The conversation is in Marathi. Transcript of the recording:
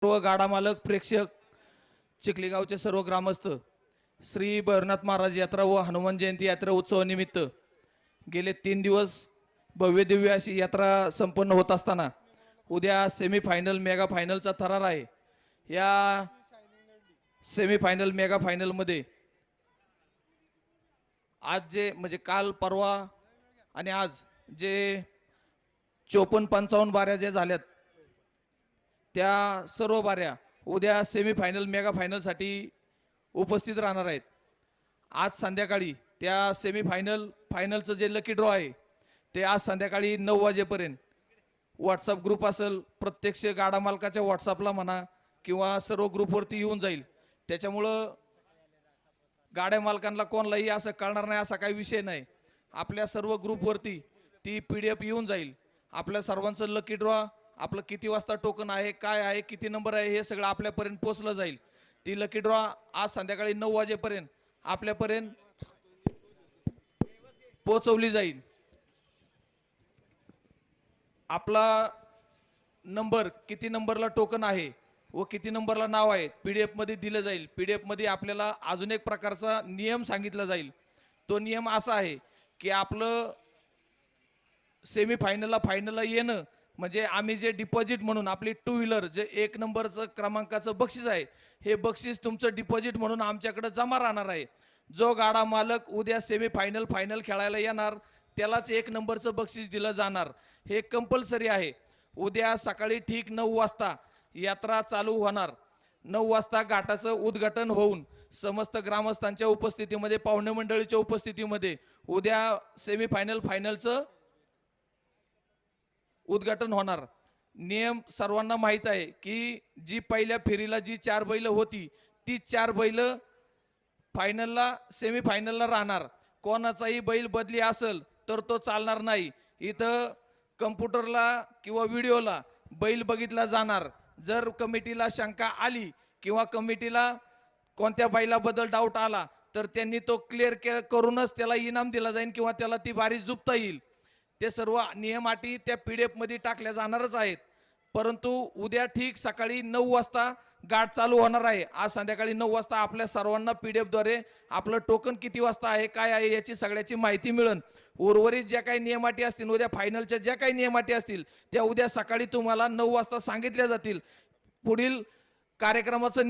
सर्व गाडा मालक प्रेक्षक चिखली गावचे सर्व ग्रामस्थ श्री भैरवनाथ महाराज यात्रा व हनुमान जयंती यात्रा उत्सवानिमित्त गेले 3 दिवस भव्य दिव्य अशी यात्रा संपन्न होत असताना उद्या सेमीफायनल मेगा फायनलचा थरार आहे। या सेमीफायनल मेगा फायनल मध्ये आज जे म्हणजे काल परवा आणि आज जे 54-55 बाऱ्या जे झाल्यात त्या सर्व बाऱ्या उद्या सेमीफायनल मेगा फायनलसाठी उपस्थित राहणार आहेत। आज संध्याकाळी त्या सेमीफायनल फायनलचं जे लकी ड्रॉ आहे ते आज संध्याकाळी 9 वाजेपर्यंत व्हॉट्सअप ग्रुप असेल, प्रत्यक्ष गाडा मालकाच्या व्हॉट्सअपला म्हणा किंवा सर्व ग्रुपवरती येऊन जाईल। त्याच्यामुळं गाड्या मालकांना कोणालाही असं कळणार नाही असा काही विषय नाही। आपल्या सर्व ग्रुपवरती ती PDF येऊन जाईल। आपल्या सर्वांचं लकी ड्रॉ, आपलं किती वाजता टोकन आहे, काय आहे, किती नंबर आहे, हे सगळं आपल्यापर्यंत पोहोचलं जाईल। ती लकी ड्रॉ आज संध्याकाळी 9 वाजेपर्यंत आपल्यापर्यंत पोहोचवली जाईल। आपला नंबर, किती नंबरला टोकन आहे व किती नंबरला नाव आहे PDF मध्ये दिलं जाईल। PDF मध्ये आपल्याला अजून एक प्रकारचा नियम सांगितला जाईल। तो नियम असा आहे की आपलं सेमीफायनलला फायनलला येणं म्हणजे आम्ही जे डिपॉझिट म्हणून आपली 2 व्हीलर जे 1 नंबरचं क्रमांकाचं बक्षीस आहे हे बक्षीस तुमचं डिपॉझिट म्हणून आमच्याकडे जमा राहणार आहे। जो गाडा मालक उद्या सेमीफायनल फायनल खेळायला येणार त्यालाच 1 नंबरचं बक्षीस दिलं जाणार। हे कंपल्सरी आहे। उद्या सकाळी ठीक 9 वाजता यात्रा चालू होणार। 9 वाजता घाटाचं उद्घाटन होऊन समस्त ग्रामस्थांच्या उपस्थितीमध्ये, पाहुणे मंडळीच्या उपस्थितीमध्ये उद्या सेमीफायनल फायनलचं उद्घाटन होणार। नियम सर्वांना माहीत आहे की जी पहिल्या फेरीला जी 4 बैल होती ती 4 बैल फायनलला सेमीफायनलला राहणार। कोणाचाही बैल बदली असेल तर तो चालणार नाही। इथं कम्प्युटरला किंवा व्हिडिओला बैल बघितला जाणार। जर कमिटीला शंका आली किंवा कमिटीला कोणत्या बैलाबद्दल डाऊट आला तर त्यांनी तो क्लिअर करूनच त्याला इनाम दिला जाईल किंवा त्याला ती बारी जुपता येईल। ते सर्व नियम अटी त्या PDF मध्ये टाकल्या जाणारच आहेत। परंतु उद्या ठीक सकाळी 9 वाजता गाठ चालू होणार आहे। आज संध्याकाळी 9 वाजता आपल्या सर्वांना PDF द्वारे आपलं टोकन किती वाजता आहे, काय आहे याची सगळ्याची माहिती मिळेल। उर्वरित ज्या काही नियमाटी असतील, उद्या फायनलच्या ज्या काही नियमाटी असतील त्या उद्या सकाळी तुम्हाला 9 वाजता सांगितल्या जातील। पुढील कार्यक्रमाचं